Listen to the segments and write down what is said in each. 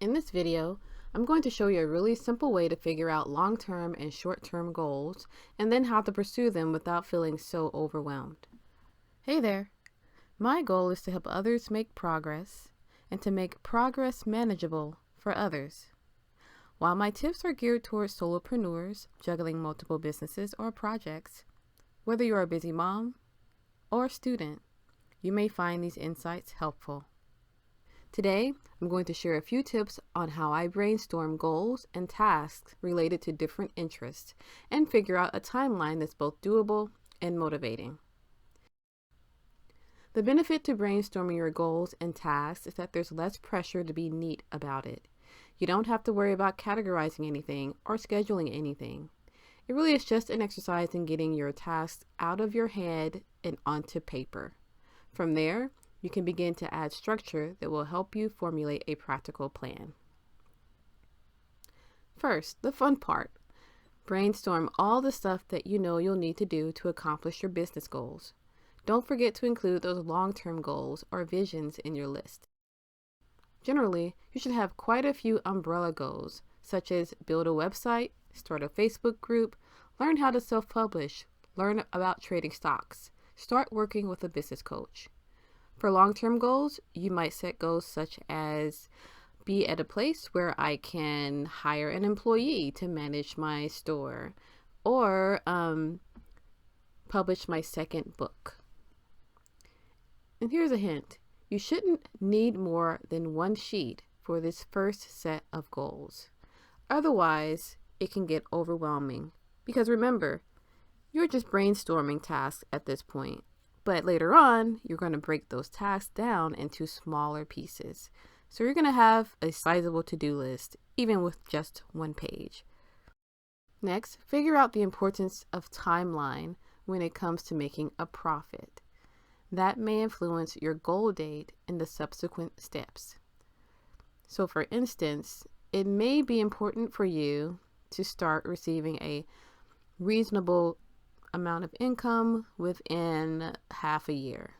In this video, I'm going to show you a really simple way to figure out long-term and short-term goals and then how to pursue them without feeling so overwhelmed. Hey there! My goal is to help others make progress and to make progress manageable for others. While my tips are geared towards solopreneurs juggling multiple businesses or projects, whether you're a busy mom or student, you may find these insights helpful. Today, I'm going to share a few tips on how I brainstorm goals and tasks related to different interests and figure out a timeline that's both doable and motivating. The benefit to brainstorming your goals and tasks is that there's less pressure to be neat about it. You don't have to worry about categorizing anything or scheduling anything. It really is just an exercise in getting your tasks out of your head and onto paper. From there, you can begin to add structure that will help you formulate a practical plan. First, the fun part. Brainstorm all the stuff that you know you'll need to do to accomplish your business goals. Don't forget to include those long-term goals or visions in your list. Generally, you should have quite a few umbrella goals, such as build a website, start a Facebook group, learn how to self-publish, learn about trading stocks, start working with a business coach. For long-term goals, you might set goals such as be at a place where I can hire an employee to manage my store or publish my second book. And here's a hint. You shouldn't need more than one sheet for this first set of goals. Otherwise, it can get overwhelming because remember, you're just brainstorming tasks at this point. But later on, you're going to break those tasks down into smaller pieces. So you're going to have a sizable to-do list, even with just one page. Next, figure out the importance of timeline when it comes to making a profit. That may influence your goal date and the subsequent steps. So for instance, it may be important for you to start receiving a reasonable amount of income within half a year.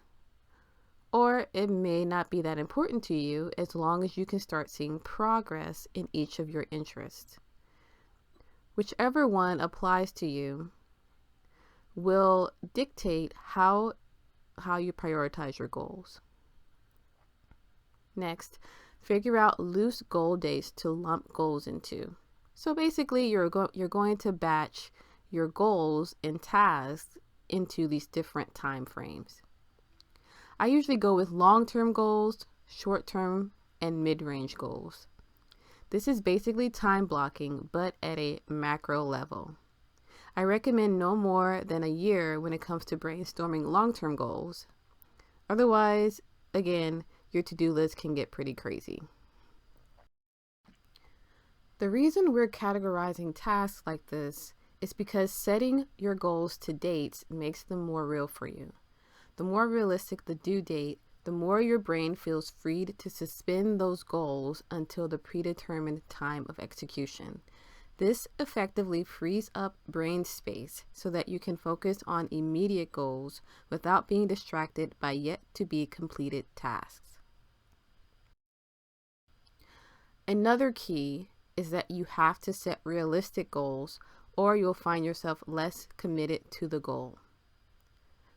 Or it may not be that important to you as long as you can start seeing progress in each of your interests. Whichever one applies to you will dictate how you prioritize your goals. Next, figure out loose goal dates to lump goals into. So basically, you're going to batch your goals and tasks into these different time frames. I usually go with long-term goals, short-term, and mid-range goals. This is basically time blocking, but at a macro level. I recommend no more than a year when it comes to brainstorming long-term goals. Otherwise, again, your to-do list can get pretty crazy. The reason we're categorizing tasks like this is because setting your goals to dates makes them more real for you. The more realistic the due date, the more your brain feels freed to suspend those goals until the predetermined time of execution. This effectively frees up brain space so that you can focus on immediate goals without being distracted by yet to be completed tasks. Another key is that you have to set realistic goals or you'll find yourself less committed to the goal.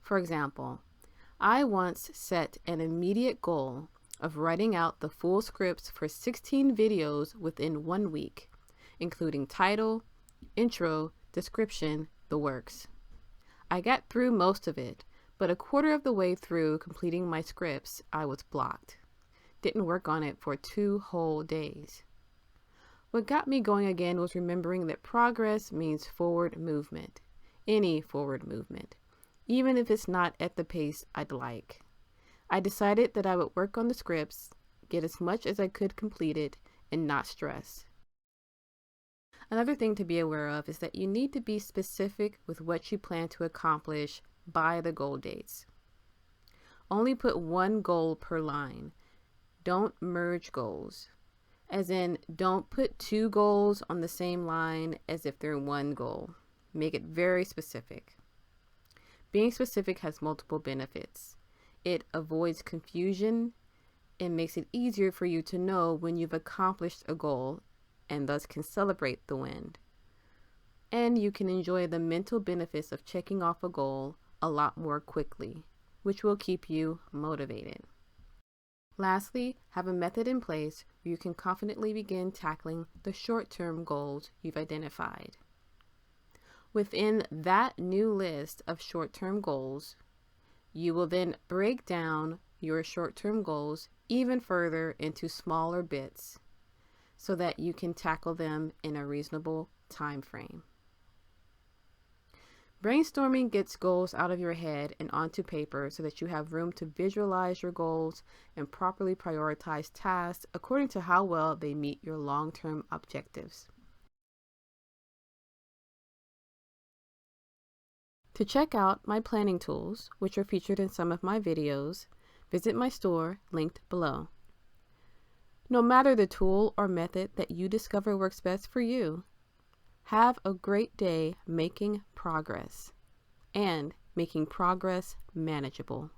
For example, I once set an immediate goal of writing out the full scripts for 16 videos within 1 week, including title, intro, description, the works. I got through most of it, but a quarter of the way through completing my scripts, I was blocked. Didn't work on it for 2 whole days. What got me going again was remembering that progress means forward movement, any forward movement, even if it's not at the pace I'd like. I decided that I would work on the scripts, get as much as I could completed, and not stress. Another thing to be aware of is that you need to be specific with what you plan to accomplish by the goal dates. Only put one goal per line. Don't merge goals. As in, don't put 2 goals on the same line as if they're one goal. Make it very specific. Being specific has multiple benefits. It avoids confusion, It makes it easier for you to know when you've accomplished a goal and thus can celebrate the win. And you can enjoy the mental benefits of checking off a goal a lot more quickly, which will keep you motivated. Lastly, have a method in place where you can confidently begin tackling the short-term goals you've identified. Within that new list of short-term goals, you will then break down your short-term goals even further into smaller bits so that you can tackle them in a reasonable time frame. Brainstorming gets goals out of your head and onto paper so that you have room to visualize your goals and properly prioritize tasks according to how well they meet your long-term objectives. To check out my planning tools, which are featured in some of my videos, visit my store linked below. No matter the tool or method that you discover works best for you, have a great day making progress and making progress manageable.